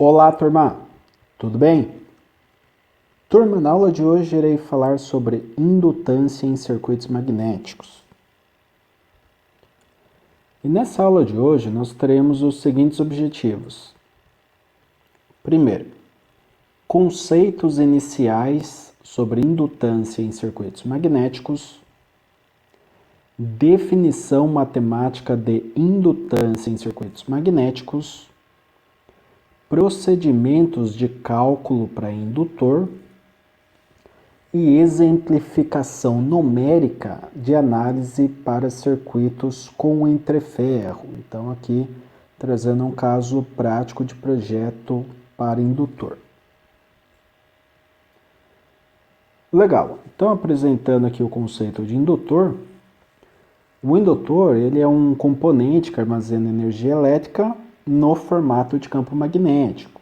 Olá, turma! Tudo bem? Turma, na aula de hoje irei falar sobre indutância em circuitos magnéticos. E nessa aula de hoje nós teremos os seguintes objetivos. Primeiro, conceitos iniciais sobre indutância em circuitos magnéticos, definição matemática de indutância em circuitos magnéticos, procedimentos de cálculo para indutor e exemplificação numérica de análise para circuitos com entreferro. Então, aqui trazendo um caso prático de projeto para indutor. Legal, então apresentando aqui o conceito de indutor. O indutor ele é um componente que armazena energia elétrica no formato de campo magnético.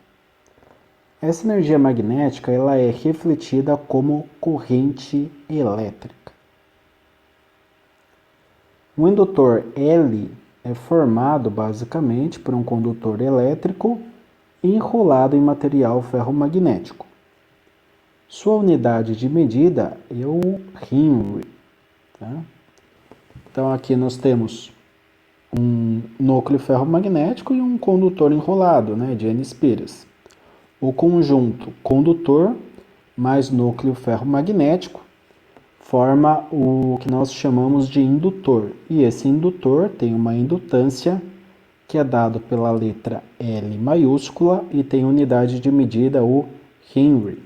Essa energia magnética ela é refletida como corrente elétrica. O indutor L é formado basicamente por um condutor elétrico enrolado em material ferromagnético. Sua unidade de medida é o Henry. Tá? Então aqui nós temos um núcleo ferromagnético e um condutor enrolado, de N espiras. O conjunto condutor mais núcleo ferromagnético forma o que nós chamamos de indutor. E esse indutor tem uma indutância que é dado pela letra L maiúscula e tem unidade de medida o Henry.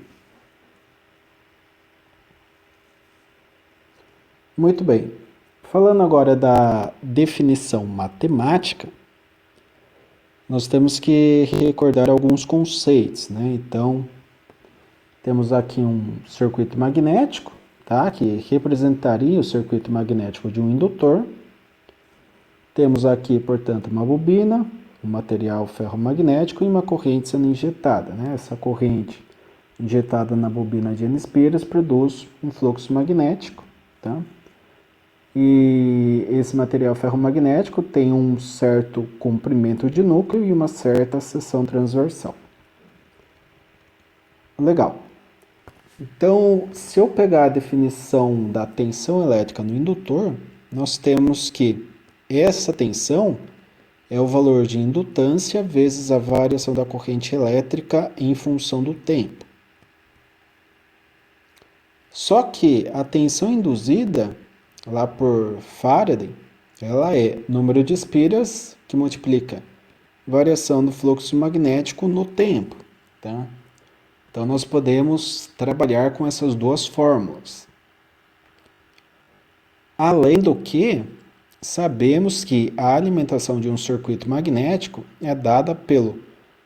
Muito bem. Falando agora da definição matemática, nós temos que recordar alguns conceitos, Então, temos aqui um circuito magnético, que representaria o circuito magnético de um indutor. Temos aqui, portanto, uma bobina, um material ferromagnético e uma corrente sendo injetada. Essa corrente injetada na bobina de N espiras produz um fluxo magnético. E esse material ferromagnético tem um certo comprimento de núcleo e uma certa seção transversal. Legal. Então, se eu pegar a definição da tensão elétrica no indutor, nós temos que essa tensão é o valor de indutância vezes a variação da corrente elétrica em função do tempo. Só que a tensão induzida lá por Faraday, ela é número de espiras que multiplica variação do fluxo magnético no tempo. Então, nós podemos trabalhar com essas duas fórmulas. Além do que, sabemos que a alimentação de um circuito magnético é dada pelo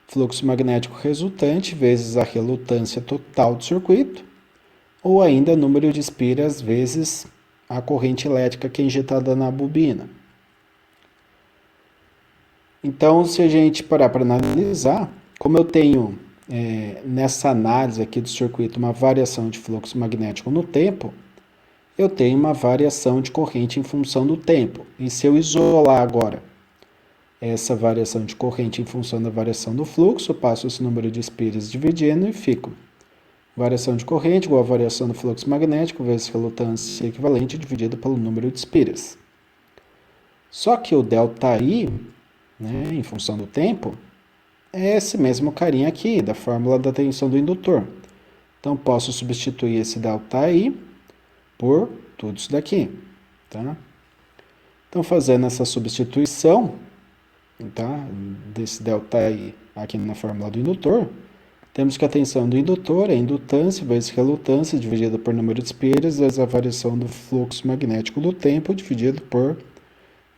fluxo magnético resultante vezes a relutância total do circuito, ou ainda número de espiras vezes a corrente elétrica que é injetada na bobina. Então, se a gente parar para analisar, como eu tenho nessa análise aqui do circuito uma variação de fluxo magnético no tempo, eu tenho uma variação de corrente em função do tempo. E se eu isolar agora essa variação de corrente em função da variação do fluxo, eu passo esse número de espiras dividindo e fico variação de corrente igual a variação do fluxo magnético vezes relutância equivalente dividido pelo número de espiras. Só que o ΔI, em função do tempo, é esse mesmo carinha aqui, da fórmula da tensão do indutor. Então, posso substituir esse ΔI por tudo isso daqui. Então, fazendo essa substituição, desse ΔI aqui na fórmula do indutor, temos que a tensão do indutor é indutância vezes relutância dividida por número de espiras vezes a variação do fluxo magnético do tempo dividido por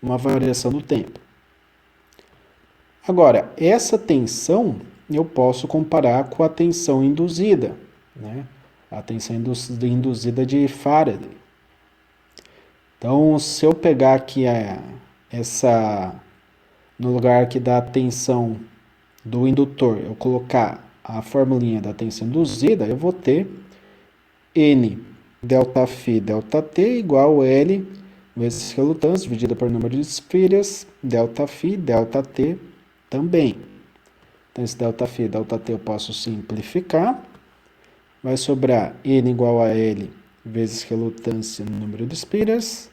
uma variação do tempo. Agora, essa tensão eu posso comparar com a tensão induzida, a tensão induzida de Faraday. Então, se eu pegar aqui no lugar aqui da tensão do indutor, eu colocar a formulinha da tensão induzida, eu vou ter N ΔΦ ΔT igual a L vezes relutância dividida por número de espiras, ΔΦ ΔT também. Então, esse ΔΦ e ΔT eu posso simplificar. Vai sobrar N igual a L vezes relutância no número de espiras.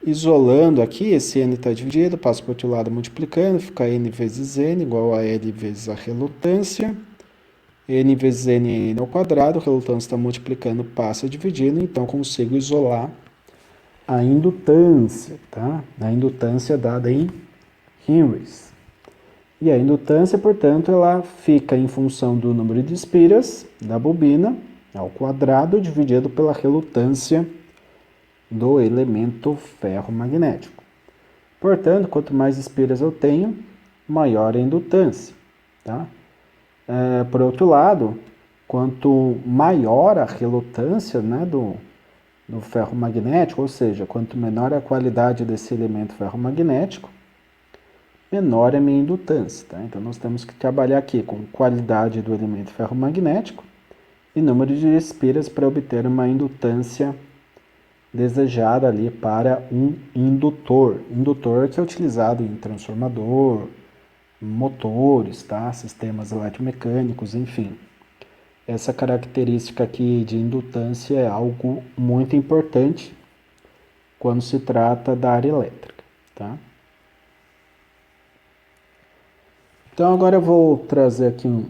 Isolando aqui, esse N está dividido, passo para o outro lado multiplicando, fica N vezes N igual a L vezes a relutância. N vezes N é N ao quadrado, a relutância está multiplicando, passa dividindo, então consigo isolar a indutância, tá? A indutância dada em Henrys. E a indutância, portanto, ela fica em função do número de espiras da bobina ao quadrado dividido pela relutância do elemento ferromagnético. Portanto, quanto mais espiras eu tenho, maior a indutância, tá? Por outro lado, quanto maior a relutância, né, do ferromagnético, ou seja, quanto menor a qualidade desse elemento ferromagnético, menor é a minha indutância. Tá? Então, nós temos que trabalhar aqui com qualidade do elemento ferromagnético e número de espiras para obter uma indutância desejada ali para um indutor. Indutor que é utilizado em transformador, motores, tá? Sistemas eletromecânicos, enfim. Essa característica aqui de indutância é algo muito importante quando se trata da área elétrica, tá? Então agora eu vou trazer aqui um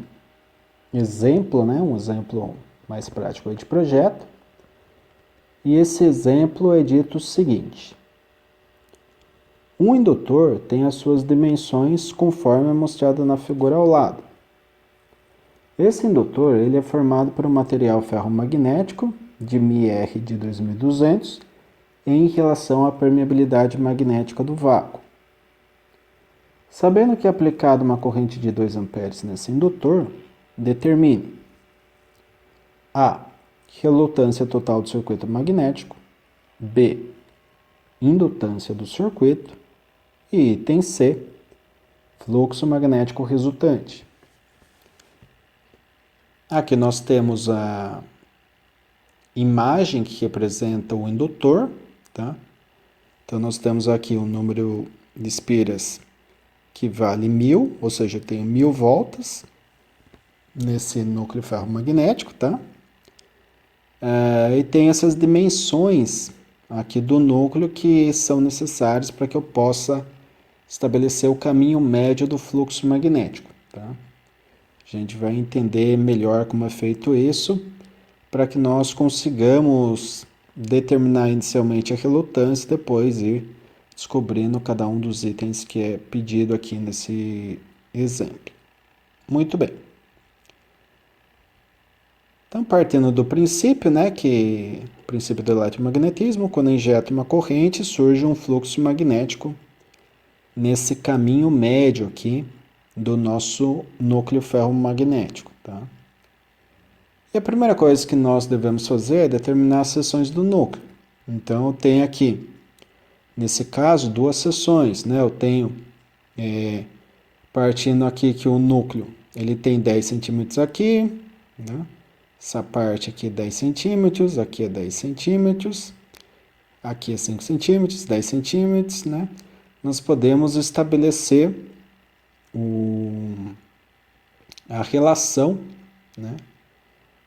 exemplo, né? Um exemplo mais prático aí de projeto. E esse exemplo é dito o seguinte: um indutor tem as suas dimensões conforme é mostrado na figura ao lado. Esse indutor ele é formado por um material ferromagnético de μr de 2200 em relação à permeabilidade magnética do vácuo. Sabendo que é aplicada uma corrente de 2 amperes nesse indutor, determine a relutância total do circuito magnético, b, indutância do circuito e item C, fluxo magnético resultante. Aqui nós temos a imagem que representa o indutor, tá? Então nós temos aqui o número de espiras que vale 1000, ou seja, eu tenho 1000 voltas nesse núcleo ferromagnético, tá? E tem essas dimensões aqui do núcleo que são necessárias para que eu possa estabelecer o caminho médio do fluxo magnético, tá? A gente vai entender melhor como é feito isso, para que nós consigamos determinar inicialmente a relutância e depois ir descobrindo cada um dos itens que é pedido aqui nesse exemplo. Muito bem. Então, partindo do princípio, né, que o princípio do eletromagnetismo, quando injeta uma corrente, surge um fluxo magnético nesse caminho médio aqui do nosso núcleo ferromagnético, tá? E a primeira coisa que nós devemos fazer é determinar as seções do núcleo. Então, eu tenho aqui, nesse caso, duas seções, né? Eu tenho, partindo aqui que o núcleo, ele tem 10 centímetros aqui, né? Essa parte aqui é 10 centímetros, aqui é 10 centímetros, aqui é 5 centímetros, 10 centímetros, né? Nós podemos estabelecer a relação, né?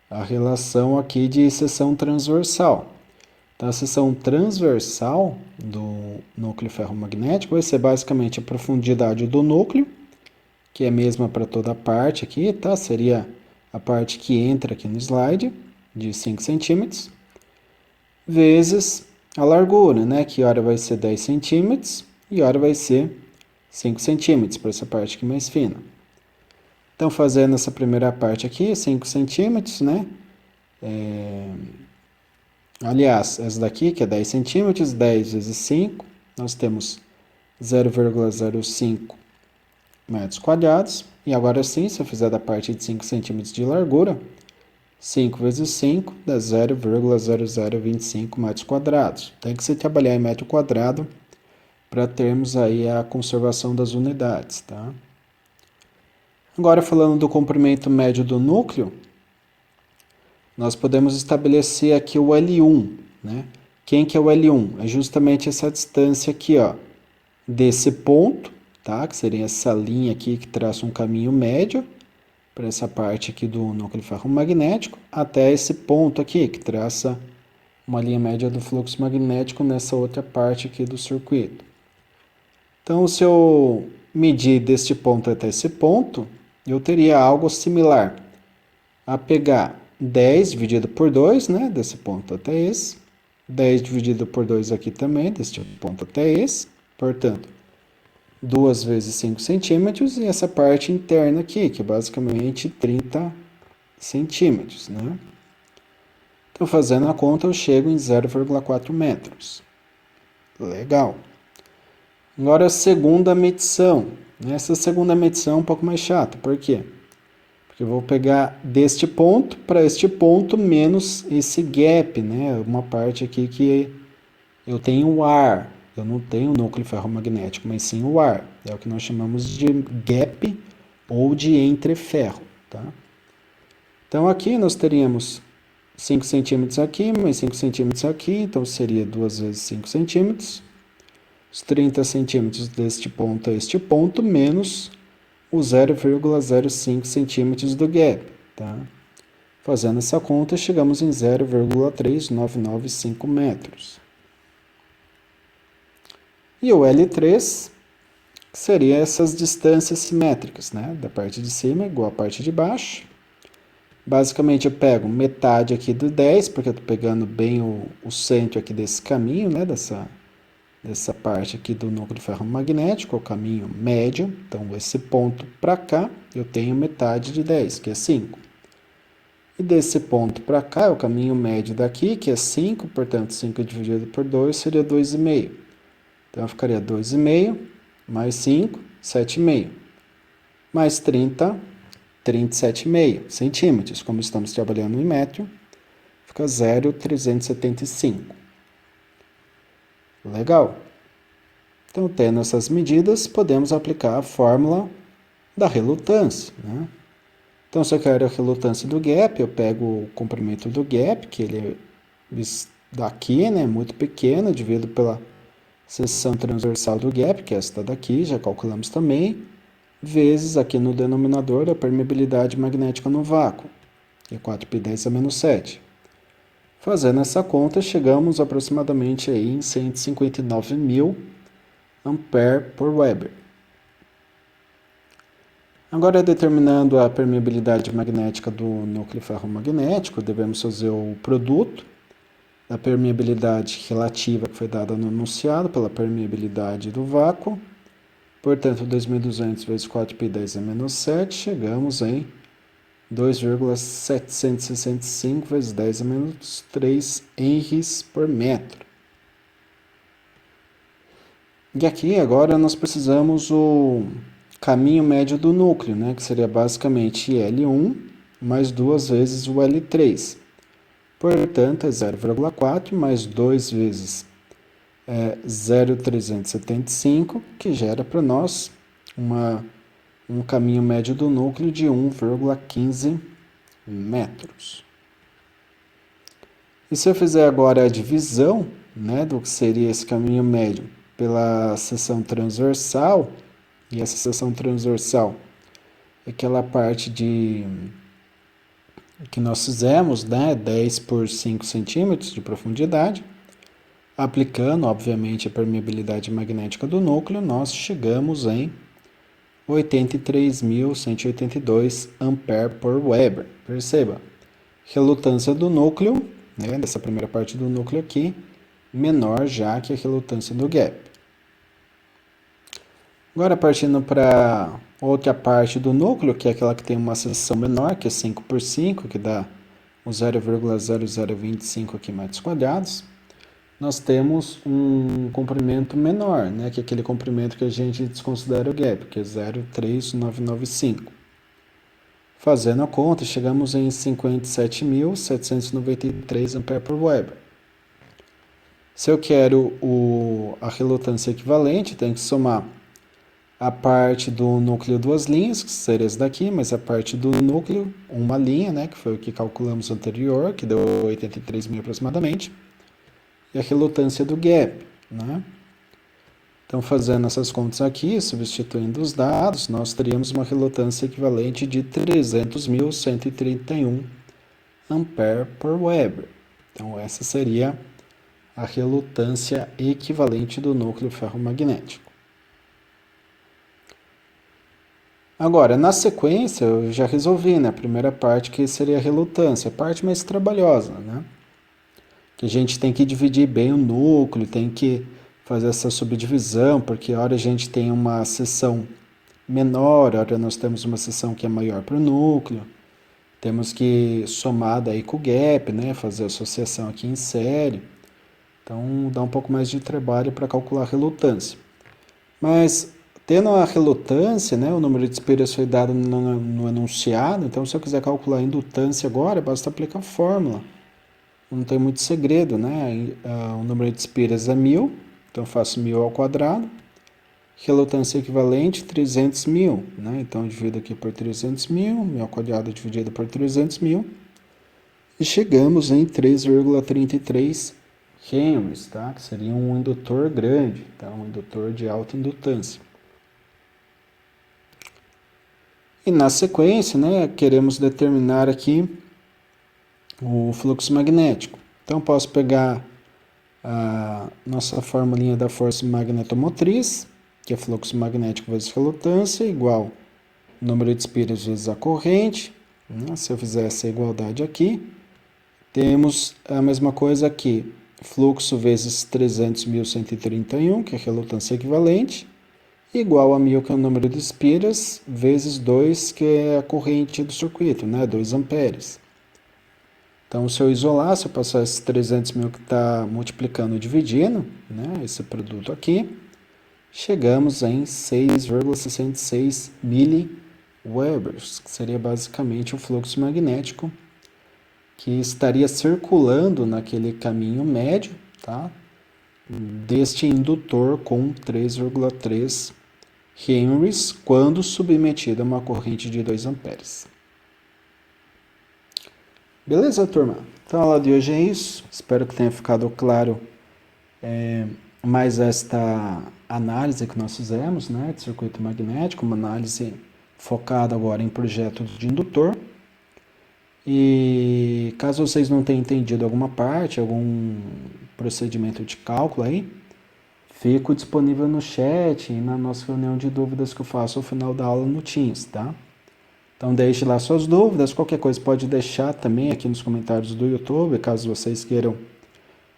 A relação aqui de seção transversal. Então, a seção transversal do núcleo ferromagnético vai ser basicamente a profundidade do núcleo, que é a mesma para toda a parte aqui, tá? Seria a parte que entra aqui no slide, de 5 centímetros, vezes a largura, né? Que hora vai ser 10 centímetros e hora vai ser 5 centímetros, para essa parte aqui mais fina. Então, fazendo essa primeira parte aqui, 5 centímetros, né? Aliás, essa daqui, que é 10 centímetros, 10 vezes 5, nós temos 0,05 metros quadrados. E agora sim, se eu fizer da parte de 5 centímetros de largura, 5 vezes 5 dá 0,0025 metros quadrados. Tem que se trabalhar em metro quadrado para termos aí a conservação das unidades, tá? Agora, falando do comprimento médio do núcleo, nós podemos estabelecer aqui o L1, né? Quem que é o L1? É justamente essa distância aqui, ó, desse ponto, tá? Que seria essa linha aqui que traça um caminho médio para essa parte aqui do núcleo ferromagnético, até esse ponto aqui, que traça uma linha média do fluxo magnético nessa outra parte aqui do circuito. Então, se eu medir deste ponto até esse ponto, eu teria algo similar a pegar 10 dividido por 2, né, desse ponto até esse, 10 dividido por 2 aqui também, deste ponto até esse, portanto, 2 vezes 5 centímetros, e essa parte interna aqui, que é basicamente 30 centímetros, né? Então, fazendo a conta, eu chego em 0,4 metros. Legal. Agora, a segunda medição. Essa segunda medição é um pouco mais chata. Por quê? Porque eu vou pegar deste ponto para este ponto menos esse gap, né? Uma parte aqui que eu tenho o ar. Eu não tenho núcleo ferromagnético, mas sim o ar. É o que nós chamamos de gap ou de entreferro, tá? Então, aqui nós teríamos 5 centímetros aqui, mais 5 centímetros aqui, então seria 2 vezes 5 centímetros. Os 30 centímetros deste ponto a este ponto, menos os 0,05 centímetros do gap, tá? Fazendo essa conta, chegamos em 0,3995 metros. E o L3 seria essas distâncias simétricas, né? Da parte de cima igual à parte de baixo. Basicamente, eu pego metade aqui do 10, porque eu estou pegando bem o centro aqui desse caminho, né? Dessa parte aqui do núcleo ferromagnético, o caminho médio. Então, esse ponto para cá, eu tenho metade de 10, que é 5. E desse ponto para cá, é o caminho médio daqui, que é 5, portanto, 5 dividido por 2 seria 2,5. Então, eu ficaria 2,5 mais 5, 7,5. Mais 30, 37,5 centímetros. Como estamos trabalhando em metro, fica 0,375. Legal. Então, tendo essas medidas, podemos aplicar a fórmula da relutância, né? Então, se eu quero a relutância do gap, eu pego o comprimento do gap, que ele é daqui, né, muito pequeno, dividido pela seção transversal do gap, que é esta daqui, já calculamos também, vezes aqui no denominador a permeabilidade magnética no vácuo, que é 4π10 a menos 7. Fazendo essa conta, chegamos aproximadamente aí em 159.000 ampere por Weber. Agora, determinando a permeabilidade magnética do núcleo ferromagnético, devemos fazer o produto da permeabilidade relativa que foi dada no enunciado pela permeabilidade do vácuo. Portanto, 2.200 vezes 4π10 a menos 7, chegamos em 2,765 vezes 10 a menos 3 henries por metro. E aqui agora nós precisamos o caminho médio do núcleo, né, que seria basicamente L1 mais 2 vezes o L3. Portanto, é 0,4 mais 2 vezes 0,375, que gera para nós um caminho médio do núcleo de 1,15 metros. E se eu fizer agora a divisão, né, do que seria esse caminho médio pela seção transversal, e essa seção transversal é aquela parte que nós fizemos, né, 10 por 5 centímetros de profundidade, aplicando, obviamente, a permeabilidade magnética do núcleo, nós chegamos em 83.182 ampere por Weber. Perceba, relutância do núcleo, né, dessa primeira parte do núcleo aqui, menor já que a relutância do gap. Agora, partindo para outra parte do núcleo, que é aquela que tem uma seção menor, que é 5 por 5, que dá o 0,0025 aqui metros quadrados, nós temos um comprimento menor, né, que é aquele comprimento que a gente desconsidera o gap, que é 0,3995. Fazendo a conta, chegamos em 57.793 ampere por Weber. Se eu quero a relutância equivalente, tenho que somar a parte do núcleo duas linhas, que seria esse daqui, mas a parte do núcleo, uma linha, né, que foi o que calculamos anterior, que deu 83.000 aproximadamente, e a relutância do gap, né? Então, fazendo essas contas aqui, substituindo os dados, nós teríamos uma relutância equivalente de 300.131 ampere por Weber. Então, essa seria a relutância equivalente do núcleo ferromagnético. Agora, na sequência, eu já resolvi, né? A primeira parte que seria a relutância, a parte mais trabalhosa, né? Que a gente tem que dividir bem o núcleo, tem que fazer essa subdivisão, porque a hora a gente tem uma seção menor, a hora nós temos uma seção que é maior para o núcleo, temos que somar daí com o gap, né? Fazer associação aqui em série. Então, dá um pouco mais de trabalho para calcular a relutância. Mas, tendo a relutância, né, o número de espiras foi dado no enunciado, então se eu quiser calcular a indutância agora, basta aplicar a fórmula. Não tem muito segredo, né? O número de espiras é 1000, então eu faço 1000 ao quadrado. Relutância equivalente, 300.000, né? Então eu divido aqui por 300.000, 1000 ao quadrado dividido por 300.000. E chegamos em 3,33 Henrys, tá? Que seria um indutor grande, tá? Um indutor de alta indutância. E na sequência, né, queremos determinar aqui o fluxo magnético. Então, posso pegar a nossa formulinha da força magnetomotriz, que é fluxo magnético vezes relutância, igual número de espiras vezes a corrente. Né? Se eu fizer essa igualdade aqui, temos a mesma coisa aqui, fluxo vezes 300.131, que é a relutância equivalente, igual a 1000, que é o número de espiras, vezes 2, que é a corrente do circuito, né? 2 amperes. Então, se eu isolar, se eu passar esses 300.000 que está multiplicando e dividindo, né, esse produto aqui, chegamos em 6,66 milliwebers, que seria basicamente o fluxo magnético que estaria circulando naquele caminho médio, tá, deste indutor com 3,3 Henrys quando submetido a uma corrente de 2 amperes. Beleza, turma? Então, a aula de hoje é isso. Espero que tenha ficado claro mais esta análise que nós fizemos, né, de circuito magnético, uma análise focada agora em projeto de indutor. E caso vocês não tenham entendido alguma parte, algum procedimento de cálculo aí, fico disponível no chat e na nossa reunião de dúvidas que eu faço ao final da aula no Teams, tá? Então deixe lá suas dúvidas, qualquer coisa pode deixar também aqui nos comentários do YouTube, caso vocês queiram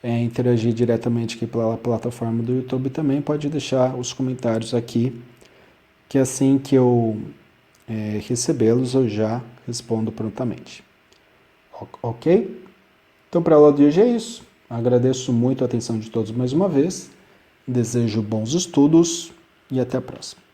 interagir diretamente aqui pela plataforma do YouTube também, pode deixar os comentários aqui, que assim que eu recebê-los eu já respondo prontamente. Ok? Então para a aula de hoje é isso, agradeço muito a atenção de todos mais uma vez, desejo bons estudos e até a próxima.